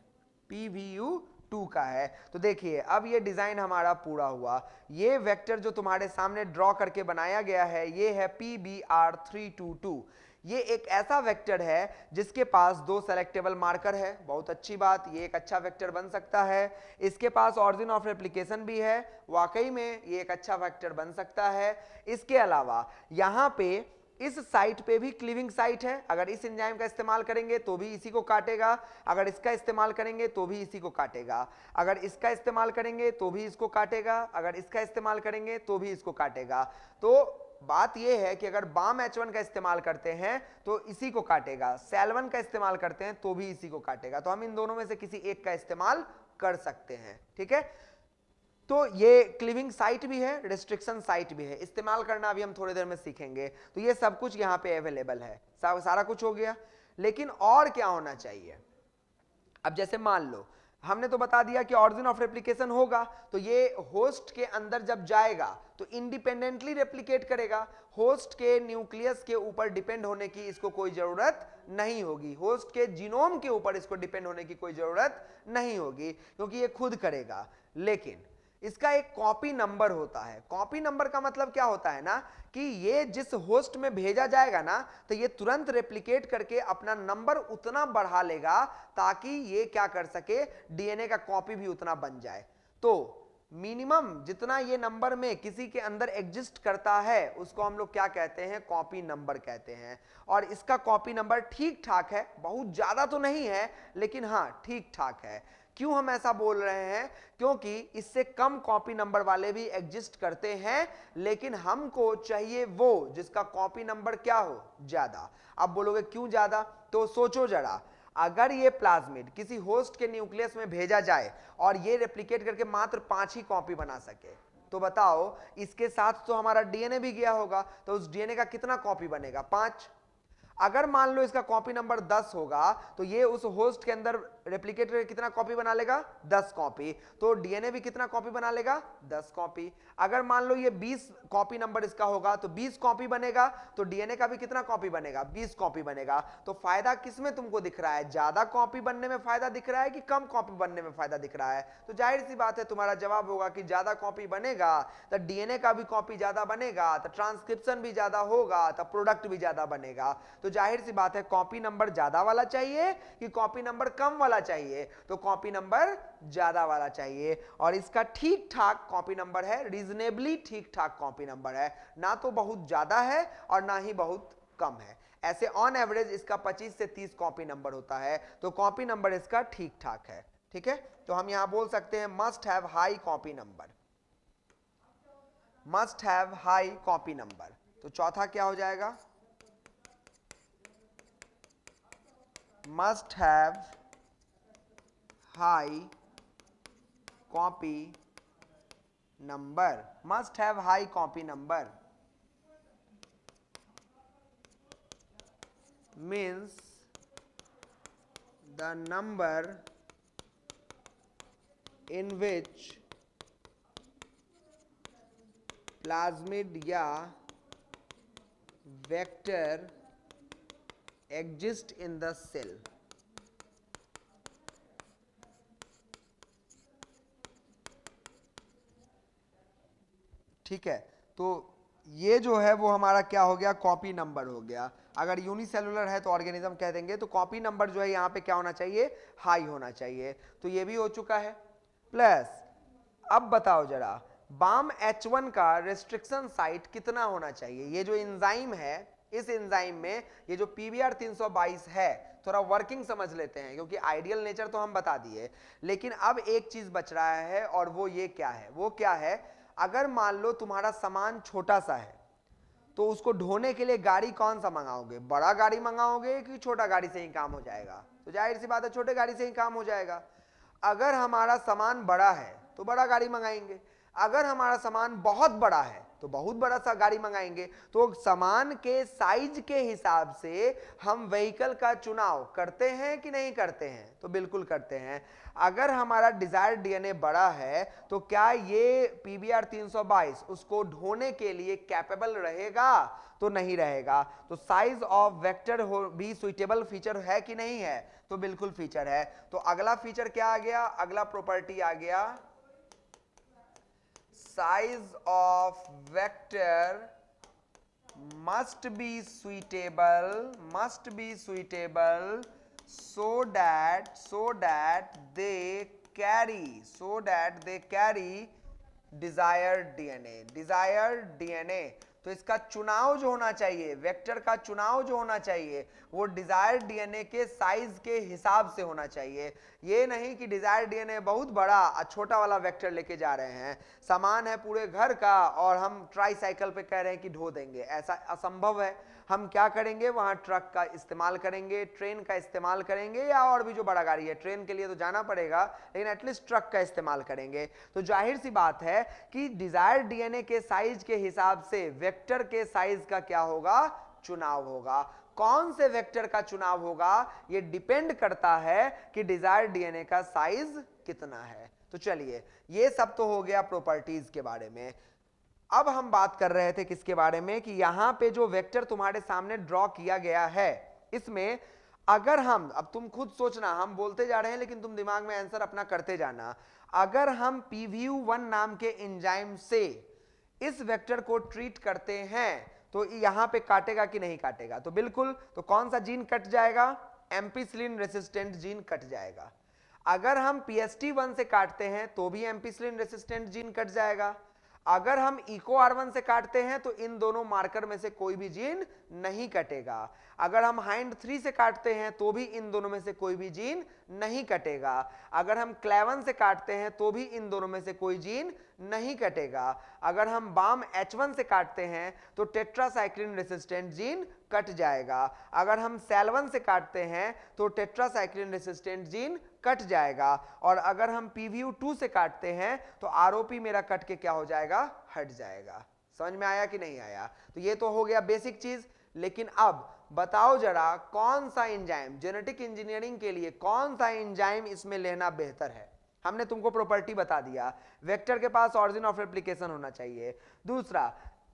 PVU2 का है। तो देखिए अब ये डिजाइन हमारा पूरा हुआ। ये वेक्टर जो तुम्हारे सामने ड्रॉ करके बनाया गया है ये है PBR322। ये एक ऐसा वेक्टर है जिसके पास 2 सेलेक्टेबल मार्कर है। बहुत अच्छी बात, ये एक अच्छा वेक्टर बन सकता है। इसके पास ऑरिजिन ऑफ रेप्लिकेशन भी है, वाकई में ये एक अच्छा वेक्टर बन सकता है। इसके अलावा यहाँ पे इस साइट पे भी क्लीविंग साइट है। अगर इस एंजाइम का इस्तेमाल करेंगे तो भी इसी को काटेगा, अगर इसका इस्तेमाल करेंगे तो भी इसी को काटेगा, अगर इसका इस्तेमाल करेंगे तो भी इसको काटेगा, अगर इसका इस्तेमाल करेंगे तो भी इसको काटेगा। तो बात यह है कि अगर BAMH1 का इस्तेमाल करते हैं तो इसी को काटेगा, SAL1 का इस्तेमाल करते हैं तो भी इसी को काटेगा। तो हम इन दोनों में से किसी एक का इस्तेमाल कर सकते हैं। ठीक है, तो ये क्लीविंग साइट भी है, रिस्ट्रिक्शन साइट भी है। इस्तेमाल करना अभी हम थोड़ी देर में सीखेंगे। तो ये सब कुछ यहाँ पे अवेलेबल है, सारा कुछ हो गया। लेकिन और क्या होना चाहिए? अब जैसे मान लो हमने तो बता दिया कि ऑरिजिन ऑफ रेप्लिकेशन होगा, तो ये होस्ट के अंदर जब जाएगा तो इंडिपेंडेंटली रेप्लिकेट करेगा, होस्ट के न्यूक्लियस के ऊपर डिपेंड होने की इसको कोई जरूरत नहीं होगी, होस्ट के जीनोम के ऊपर इसको डिपेंड होने की कोई जरूरत नहीं होगी, क्योंकि ये खुद करेगा। लेकिन इसका एक कॉपी नंबर होता है। कॉपी नंबर का मतलब क्या होता है ना, कि ये जिस होस्ट में भेजा जाएगा ना, तो ये तुरंत रेप्लिकेट करके अपना नंबर उतना बढ़ा लेगा ताकि ये क्या कर सके, डीएनए का कॉपी भी उतना बन जाए। तो मिनिमम जितना ये नंबर में किसी के अंदर एग्जिस्ट करता है उसको हम लोग क्या कहते हैं, कॉपी नंबर कहते हैं। और इसका कॉपी नंबर ठीक ठाक है, बहुत ज्यादा तो नहीं है लेकिन हाँ ठीक ठाक है। क्यों हम ऐसा बोल रहे हैं, क्योंकि इससे कम कॉपी नंबर वाले भी एग्जिस्ट करते हैं, लेकिन हमको चाहिए वो जिसका कॉपी नंबर क्या हो, ज्यादा। अब बोलोगे क्यों ज्यादा, तो सोचो जरा, अगर ये प्लाज्मिड किसी होस्ट के न्यूक्लियस में भेजा जाए और ये रेप्लिकेट करके मात्र 5 ही कॉपी बना सके, तो बताओ इसके साथ तो हमारा डीएनए भी गया होगा, तो उस डीएनए का कितना कॉपी बनेगा, 5। अगर मान लो इसका कॉपी नंबर 10 होगा तो ये उस होस्ट के अंदर रेप्लिकेट करके कितना कॉपी बना लेगा, 10 कॉपी। तो डीएनए भी कितना कॉपी बना लेगा, 10 कॉपी। अगर मान लो ये 20 कॉपी नंबर इसका होगा तो 20 कॉपी बनेगा, तो डीएनए का भी कितना कॉपी बनेगा, 20 कॉपी बनेगा। तो फायदा किसमें तुमको दिख रहा है, ज्यादा कॉपी बनने में फायदा दिख रहा है कि कम कॉपी बनने में फायदा दिख रहा है? तो जाहिर सी बात है तुम्हारा जवाब होगा कि ज्यादा कॉपी बनेगा तो डीएनए का भी कॉपी ज्यादा बनेगा, तो ट्रांसक्रिप्शन भी ज्यादा होगा, तो प्रोडक्ट भी ज्यादा बनेगा। तो जाहिर सी बात है कॉपी नंबर ज्यादा वाला चाहिए कि कॉपी नंबर कम वाला चाहिए, तो कॉपी नंबर ज्यादा वाला चाहिए। और इसका ठीक ठाक कॉपी नंबर है, रीजनेबली ठीक ठाक कॉपी नंबर है, ना तो बहुत ज्यादा है और ना ही बहुत कम है। ऐसे ऑन एवरेज इसका 25 से 30 कॉपी नंबर होता है, तो कॉपी नंबर इसका ठीक ठाक है। ठीक है, तो हम यहां बोल सकते हैं must have high copy number, must have high copy number. तो चौथा क्या हो जाएगा, must have high copy number, must have high copy number means the number in which plasmid या vector exist in the cell। ठीक है, तो ये जो है वो हमारा क्या हो गया, कॉपी नंबर हो गया। अगर यूनिसेलुलर है तो ऑर्गेनिज्म कह देंगे, तो कॉपी नंबर जो है यहाँ पे क्या होना चाहिए, हाई होना चाहिए। तो ये भी हो चुका है। प्लस अब बताओ जरा, बाम H1 का रेस्ट्रिक्शन साइट कितना होना चाहिए? ये जो एंजाइम है, इस एंजाइम में ये जो PBr 322 है, थोड़ा वर्किंग समझ लेते हैं, क्योंकि आइडियल नेचर तो हम बता दिए, लेकिन अब एक चीज बच रहा है और वो ये क्या है, वो क्या है, अगर मान लो तुम्हारा सामान छोटा सा है तो उसको ढोने के लिए गाड़ी कौन सा मंगाओगे, बड़ा गाड़ी मंगाओगे कि छोटा गाड़ी से ही काम हो जाएगा? तो जाहिर सी बात है छोटे गाड़ी से ही काम हो जाएगा। अगर हमारा सामान बड़ा है तो बड़ा गाड़ी मंगाएंगे, अगर हमारा सामान बहुत बड़ा है तो बहुत बड़ा सा गाड़ी मंगाएंगे। तो सामान के साइज के हिसाब से हम व्हीकल का चुनाव करते हैं कि नहीं करते हैं? तो बिल्कुल करते हैं। अगर हमारा डिजायर्ड डीएनए बड़ा है तो क्या ये PBr 322 उसको ढोने के लिए कैपेबल रहेगा? तो नहीं रहेगा। तो साइज ऑफ वेक्टर भी सुइटेबल फीचर है कि नहीं है? तो बिल्कुल फीचर है। तो अगला फीचर क्या आ गया, अगला प्रॉपर्टी आ गया, size of vector must be suitable so that they carry desired DNA। तो इसका चुनाव जो होना चाहिए, वेक्टर का चुनाव जो होना चाहिए, वो डिजायर्ड डीएनए के साइज के हिसाब से होना चाहिए। ये नहीं कि डिजायर्ड डीएनए बहुत बड़ा और छोटा वाला वेक्टर लेके जा रहे हैं, सामान है पूरे घर का और हम ट्राईसाइकिल पे कह रहे हैं कि ढो देंगे, ऐसा असंभव है। हम क्या करेंगे, वहां ट्रक का इस्तेमाल करेंगे, ट्रेन का इस्तेमाल करेंगे, या और भी जो बड़ा गाड़ी है, ट्रेन के लिए तो जाना पड़ेगा लेकिन एटलीस्ट ट्रक का इस्तेमाल करेंगे। तो जाहिर सी बात है कि डिजायर्ड डीएनए के साइज के हिसाब से वेक्टर के साइज का क्या होगा, चुनाव होगा। कौन से वेक्टर का चुनाव होगा ये डिपेंड करता है कि डिजायर्ड डीएनए का साइज कितना है। तो चलिए ये सब तो हो गया प्रॉपर्टीज के बारे में। अब हम बात कर रहे थे किसके बारे में कि यहां पे जो वेक्टर तुम्हारे सामने ड्रॉ किया गया है, इसमें अगर हम, अब तुम खुद सोचना, हम बोलते जा रहे हैं लेकिन तुम दिमाग में आंसर अपना करते जाना, अगर हम PVU1 नाम के एंजाइम से इस वेक्टर को ट्रीट करते हैं तो यहां पे काटेगा कि नहीं काटेगा? तो बिल्कुल। तो कौन सा जीन कट जाएगा? एम्पिसिलिन रेसिस्टेंट जीन कट जाएगा। अगर हम PST1 से काटते हैं तो भी एम्पिसिलिन रेसिस्टेंट जीन कट जाएगा। अगर हम EcoR1 से काटते हैं तो इन दोनों मार्कर में से कोई भी जीन नहीं कटेगा। अगर हम HIND3 से काटते हैं तो भी इन दोनों में से कोई भी जीन नहीं कटेगा। अगर हम CLAVAN से काटते हैं तो भी इन दोनों में से कोई जीन नहीं कटेगा। अगर हम BAMH1 से काटते हैं तो टेट्रासाइक्लिन रेसिस्टेंट जीन कट जाएगा। अगर हम SAL1 से काटते हैं तो टेट्रासाइक्लिन रेसिस्टेंट जीन कट जाएगा। और अगर हम PVU2 से काटते हैं तो ROP मेरा कट के क्या हो जाएगा? हट जाएगा। समझ में आया कि नहीं आया? तो ये तो हो गया बेसिक चीज। लेकिन अब बताओ जरा कौन सा एंजाइम, जेनेटिक इंजीनियरिंग के लिए कौन सा एंजाइम इसमें लेना बेहतर है? हमने तुमको प्रॉपर्टी बता दिया, वेक्टर के पास ऑरिजिन ऑफ रेप्लिकेशन होना चाहिए, दूसरा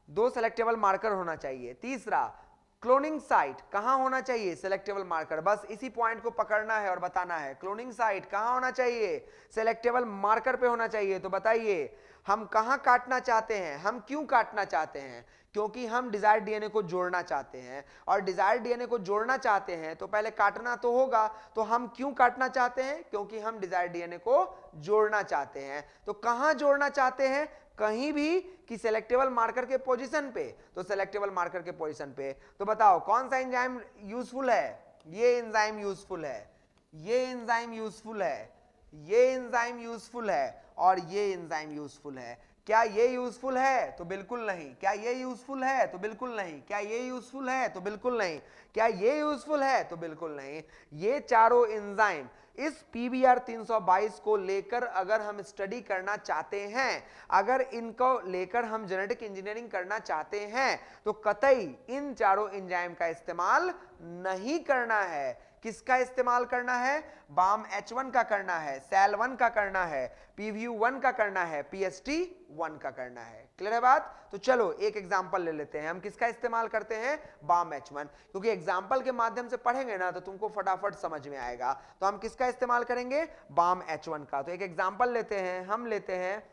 2 सेलेक्टेबल मार्कर होना चाहिए, तीसरा क्लोनिंग साइट कहां होना चाहिए? Selectable marker. बस इसी पॉइंट को पकड़ना है और बताना है। क्लोनिंग साइट कहां होना चाहिए? सेलेक्टेबल मार्कर पे होना चाहिए। तो बताइए हम कहां काटना चाहते हैं? हम क्यों काटना चाहते हैं? क्योंकि हम डिजायर्ड डीएनए को जोड़ना चाहते हैं, और डिजायर्ड डीएनए को जोड़ना चाहते हैं तो पहले काटना तो होगा। तो हम क्यों काटना चाहते हैं? क्योंकि हम डिजायर्ड डीएनए को जोड़ना चाहते हैं। तो कहां जोड़ना चाहते हैं? कहीं भी कि सेलेक्टेबल मार्कर के पोजीशन पे? तो सेलेक्टेबल मार्कर के पोजीशन पे। तो बताओ कौन सा एंजाइम यूजफुल है? ये एंजाइम यूजफुल है, ये एंजाइम यूजफुल है, ये एंजाइम यूजफुल है, और ये एंजाइम यूजफुल है। क्या ये यूजफुल है? तो बिल्कुल नहीं। क्या ये यूजफुल है? तो बिल्कुल नहीं। क्या ये यूजफुल है? तो बिल्कुल नहीं। क्या ये यूजफुल है? तो बिल्कुल नहीं। ये चारों एंजाइम इस PBR 322 को लेकर अगर हम स्टडी करना चाहते हैं, अगर इनको लेकर हम जेनेटिक इंजीनियरिंग करना चाहते हैं, तो कतई इन चारों एंजाइम का इस्तेमाल नहीं करना है। किसका इस्तेमाल करना है? BAMH1 का करना है, SAL1 का करना है, PVU1 का करना है, PST1 का करना है। क्लियर है बात? तो चलो एक एग्जांपल ले लेते हैं। हम किसका इस्तेमाल करते हैं? BAMH1। क्योंकि एग्जांपल के माध्यम से पढ़ेंगे ना तो तुमको फटाफट समझ में आएगा। तो हम किसका इस्तेमाल करेंगे? BAMH1 का। तो एक एग्जांपल लेते हैं, हम लेते हैं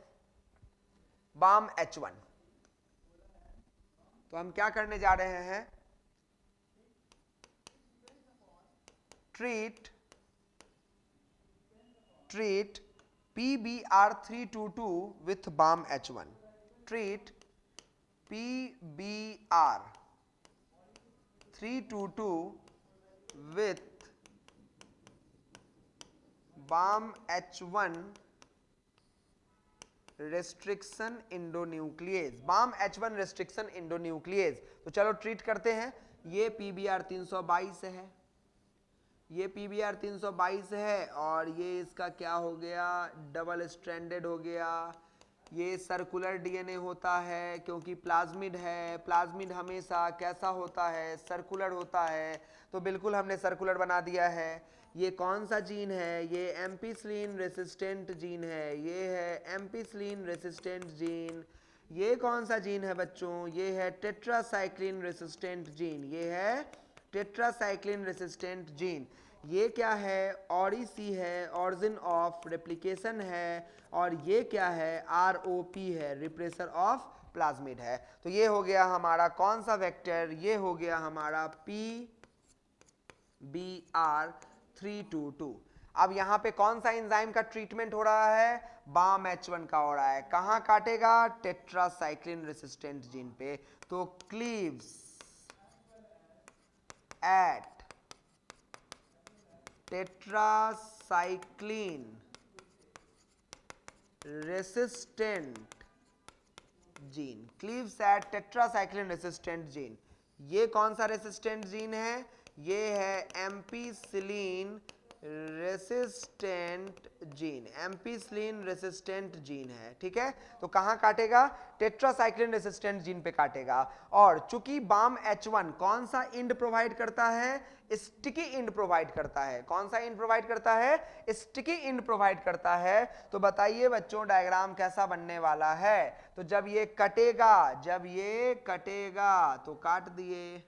BAMH1। तो हम क्या करने जा रहे हैं? treat PBR322 with BAMH1. treat PBR322 with BAMH1 restriction endonuclease, BAMH1 restriction endonuclease। तो चलो ट्रीट करते हैं। ये PBR 322 है, ये PBR 322 है, और ये इसका क्या हो गया? डबल स्ट्रैंडेड हो गया। ये सर्कुलर डीएनए होता है क्योंकि प्लाज्मिड है। प्लाज्मिड हमेशा कैसा होता है? सर्कुलर होता है। तो बिल्कुल हमने सर्कुलर बना दिया है। ये कौन सा जीन है? ये एम्पिसिलिन रेसिस्टेंट जीन है। ये है एम्पिसिलिन रेसिस्टेंट जीन। ये कौन सा जीन है बच्चों? ये है टेट्रासाइक्लिन रेसिस्टेंट जीन। ये है टेट्रासाइक्लिन रेसिस्टेंट जीन। ये क्या है? ORIC है, ऑरिजिन ऑफ रेप्लिकेशन है। और ये क्या है? ROP है, रिप्रेसर ऑफ प्लाज्मिड है। तो ये हो गया हमारा कौन सा वेक्टर? ये हो गया हमारा PBR322। अब यहाँ पे कौन सा एंजाइम का ट्रीटमेंट हो रहा है? BAMH1 का हो रहा है। कहाँ काटेगा? टेट्रासाइक्लिन रेसिस्टेंट जीन पे। तो cleaves at tetracycline resistant gene, cleaves at tetracycline resistant gene. ये कौन सा रेसिस्टेंट जीन है? ये है ampicillin resistant gene, ampicillin resistant gene है, ठीक है। तो कहां काटेगा? टेट्रासाइक्लिन रेसिस्टेंट जीन पे काटेगा। और चूंकि बाम H1 कौन सा इंड प्रोवाइड करता है? स्टिकी इंड प्रोवाइड करता है। कौन सा इंड प्रोवाइड करता है? स्टिकी इंड प्रोवाइड करता है। तो बताइए बच्चों डायग्राम कैसा बनने वाला है? तो जब ये कटेगा तो काट दिए,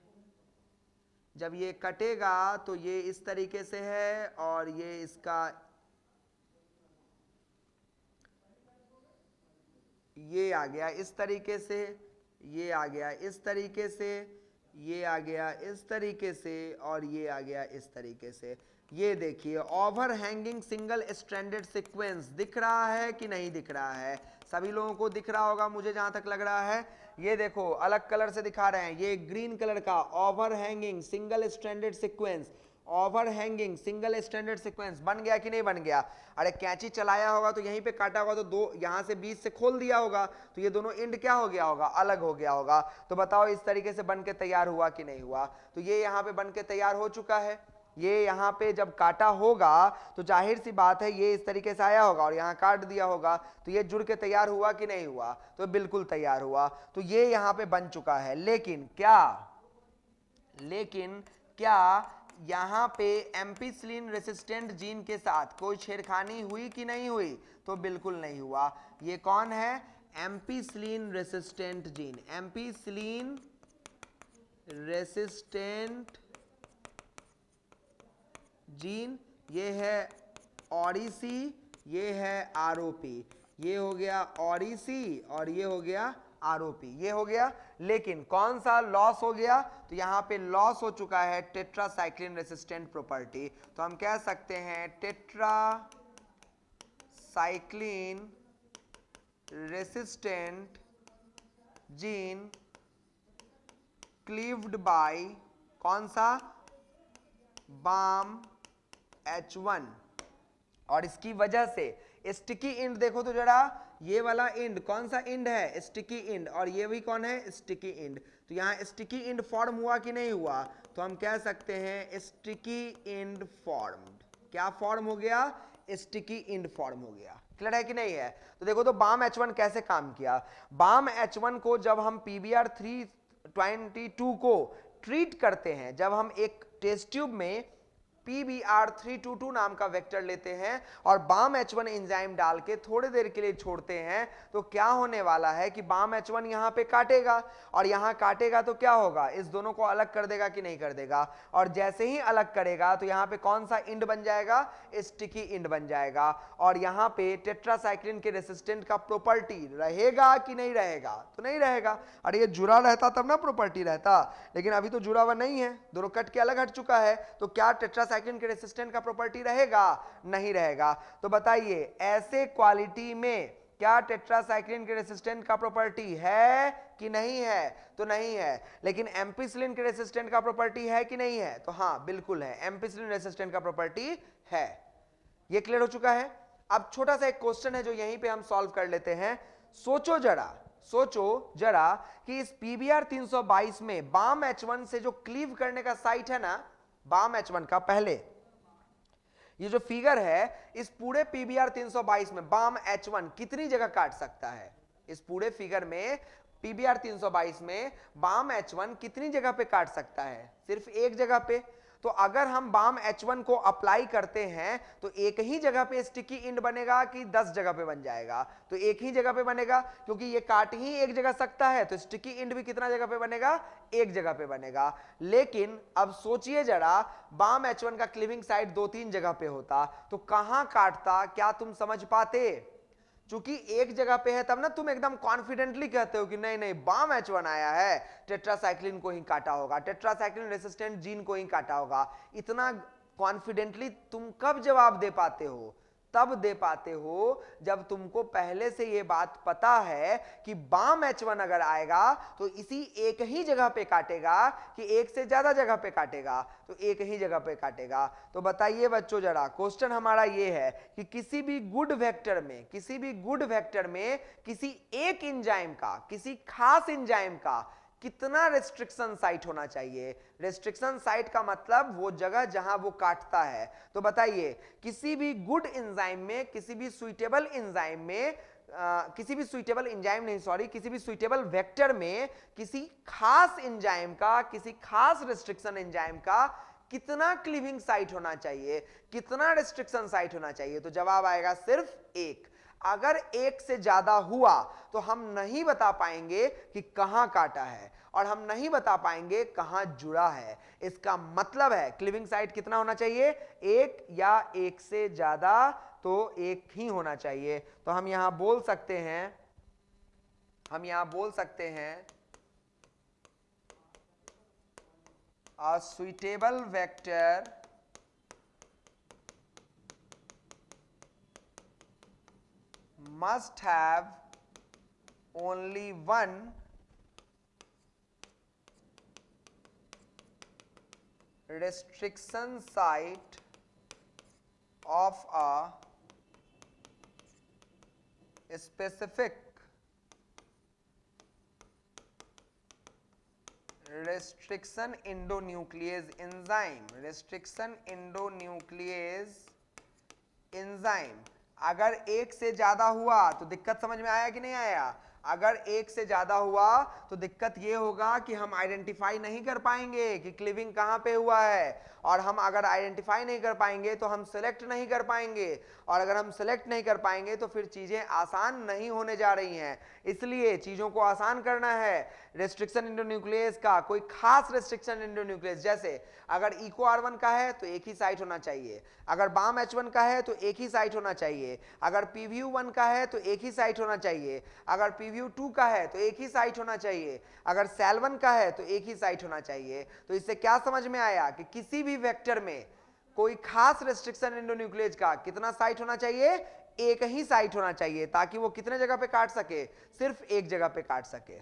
जब ये कटेगा तो ये इस तरीके से है और ये इसका ये आ गया इस तरीके से, ये आ गया इस तरीके से, ये आ गया इस तरीके से और ये आ गया इस तरीके से। ये देखिए over hanging single stranded sequence दिख रहा है कि नहीं दिख रहा है? सभी लोगों को दिख रहा होगा मुझे जहां तक लग रहा है। ये देखो अलग कलर से दिखा रहे हैं, ये ग्रीन कलर का over hanging single stranded sequence, over hanging single standard sequence बन गया कि नहीं बन गया? अरे कैंची चलाया होगा तो यहीं पे काटा होगा तो दो यहां से बीच से खोल दिया होगा तो ये दोनों एंड क्या हो गया होगा? अलग हो गया होगा। तो बताओ इस तरीके से बन के तैयार हुआ कि नहीं हुआ? तो ये यहाँ पे बन के तैयार हो चुका है। ये यहाँ पे जब काटा होगा तो जाहिर सी बात है ये इस तरीके से आया होगा और यहाँ काट दिया होगा तो ये जुड़ के तैयार हुआ कि नहीं हुआ? तो बिल्कुल तैयार हुआ। तो ये यहाँ पे बन चुका है। लेकिन क्या यहाँ पे एम्पिसिलिन रेसिस्टेंट जीन के साथ कोई छेड़खानी हुई कि नहीं हुई? तो बिल्कुल नहीं हुआ। ये कौन है? Ampicillin resistant gene, ampicillin resistant gene. ये है ऑरिसी, ये है आरओपी। ये हो गया ऑरिसी और ये हो गया आरओपी, ये हो गया। लेकिन कौन सा लॉस हो गया? तो यहां पे लॉस हो चुका है टेट्रासाइक्लिन रेसिस्टेंट प्रॉपर्टी। तो हम कह सकते हैं tetracycline resistant gene cleaved by कौन सा? Balm H1। और इसकी वजह से स्टिकी इंड देखो तो जरा, ये वाला इंड कौन सा इंड है? Sticky end. और ये भी कौन है? Sticky end. तो यहाँ स्टिकी इंड फॉर्म हुआ कि नहीं हुआ? तो हम कह सकते हैं स्टिकी इंड फॉर्म्ड। क्या फॉर्म हो गया? स्टिकी इंड फॉर्म हो गया। क्लियर है कि नहीं है? तो देखो तो बाम H1 कैसे काम किया। बाम H1 को जब हम PBr 322 को ट्रीट करते हैं, जब हम एक टेस्ट ट्यूब में PBr 322 नाम का वेक्टर लेते हैं और बाम H1 एंजाइम डाल के थोड़ी देर के लिए छोड़ते हैं, तो क्या होने वाला है कि बाम H1 यहां पे काटेगा और यहां काटेगा तो क्या होगा? इस दोनों को अलग कर देगा कि नहीं कर देगा? और जैसे ही अलग करेगा तो यहां पे कौन सा इंड बन जाएगा? स्टिकी इंड बन जाएगा। और यहां पे टेट्रासाइक्लिन के रेसिस्टेंट का प्रॉपर्टी रहेगा कि नहीं रहेगा? तो नहीं रहेगा। अरे ये जुड़ा रहता तब ना प्रॉपर्टी रहता, लेकिन अभी तो जुड़ा हुआ नहीं है, दोनों कट के अलग हट चुका है। तो क्या टेट्रासाइक्लिन के रेसिस्टेंट का प्रॉपर्टी रहेगा? नहीं रहेगा। तो बताइए ऐसे क्वालिटी में क्या टेट्रासाइक्लिन के रेसिस्टेंट का प्रॉपर्टी है कि नहीं है? तो नहीं है। लेकिन एम्पिसिलिन के रेसिस्टेंट का प्रॉपर्टी है कि नहीं है? तो हाँ बिल्कुल है, एम्पिसिलिन रेसिस्टेंट का प्रॉपर्टी है। ये क्लियर हो चुका है। अब छोटा सा एक क्वेश्चन है जो यहीं पे हम सॉल्व कर लेते हैं। सोचो जरा कि इस PBr 322 में बाम H1 से जो क्लीव करने का साइट है ना, बाम H1 का, पहले ये जो फिगर है, इस पूरे PBr 322 में बाम H1 कितनी जगह काट सकता है? इस पूरे फिगर में PBr 322 में बाम H1 कितनी जगह पे काट सकता है? सिर्फ एक जगह पे। तो अगर हम बाम H1 को अप्लाई करते हैं तो एक ही जगह पे स्टिकी इंड बनेगा कि 10 जगह पे बन जाएगा? तो एक ही जगह पे बनेगा, क्योंकि ये काट ही एक जगह सकता है। तो स्टिकी इंड भी कितना जगह पे बनेगा? एक जगह पे बनेगा। लेकिन अब सोचिए जरा, बाम H1 का क्लीविंग साइट 2-3 जगह पे होता तो कहां काटता? क्या तुम समझ पाते? चूंकि एक जगह पे है तब ना तुम एकदम कॉन्फिडेंटली कहते हो कि नहीं नहीं बाम H1 आया है, टेट्रासाइक्लिन को ही काटा होगा, टेट्रासाइक्लिन रेसिस्टेंट जीन को ही काटा होगा। इतना कॉन्फिडेंटली तुम कब जवाब दे पाते हो? तब दे पाते हो जब तुमको पहले से ये बात पता है कि बाम H1 अगर आएगा तो इसी एक ही जगह पे काटेगा कि एक से ज्यादा जगह पे काटेगा? तो एक ही जगह पे काटेगा। तो बताइए बच्चों जरा, क्वेश्चन हमारा ये है कि किसी भी गुड वेक्टर में किसी एक एंजाइम का, किसी खास एंजाइम का कितना रेस्ट्रिक्शन साइट होना चाहिए। रेस्ट्रिक्शन साइट का मतलब वो जगह जहां वो काटता है। तो बताइए किसी भी गुड एंजाइम में, किसी भी सुइटेबल एंजाइम में, किसी भी सुइटेबल वेक्टर में किसी खास एंजाइम का, किसी खास रेस्ट्रिक्शन एंजाइम का कितना क्लीविंग साइट होना चाहिए, कितना रेस्ट्रिक्शन साइट होना चाहिए। तो जवाब आएगा सिर्फ एक। अगर एक से ज्यादा हुआ तो हम नहीं बता पाएंगे कि कहां काटा है और हम नहीं बता पाएंगे कहां जुड़ा है। इसका मतलब है क्लीविंग साइट कितना होना चाहिए, एक या एक से ज्यादा, तो एक ही होना चाहिए। तो हम यहां बोल सकते हैं a suitable vector must have only one restriction site of a specific restriction endonuclease enzyme। अगर एक से ज्यादा हुआ तो दिक्कत समझ में आया कि नहीं आया। अगर एक से ज्यादा हुआ तो दिक्कत ये होगा कि हम आइडेंटिफाई नहीं कर पाएंगे कि क्लीविंग कहां पे हुआ है, और हम अगर आइडेंटिफाई नहीं कर पाएंगे तो हम सिलेक्ट नहीं कर पाएंगे, और अगर हम सिलेक्ट नहीं कर पाएंगे तो फिर चीजें आसान नहीं होने जा रही हैं। इसलिए चीजों को आसान करना है। रेस्ट्रिक्शन एंडोन्यूक्लियस का कोई खास रेस्ट्रिक्शन एंडोन्यूक्लियस, जैसे अगर इको R1 का है तो एक ही साइट होना चाहिए, अगर बाम H1 का है तो एक ही साइट होना चाहिए, अगर PVU1 का है तो एक ही साइट होना चाहिए, अगर PVU2 का है तो एक ही साइट होना चाहिए, अगर SAL1 का है तो एक ही साइट होना चाहिए। तो इससे क्या समझ में आया कि किसी भी वेक्टर में कोई खास रेस्ट्रिक्शन एंडोन्यूक्लियस का कितना साइट होना चाहिए, एक ही साइट होना चाहिए, ताकि वो कितने जगह पे काट सके, सिर्फ एक जगह पे काट सके।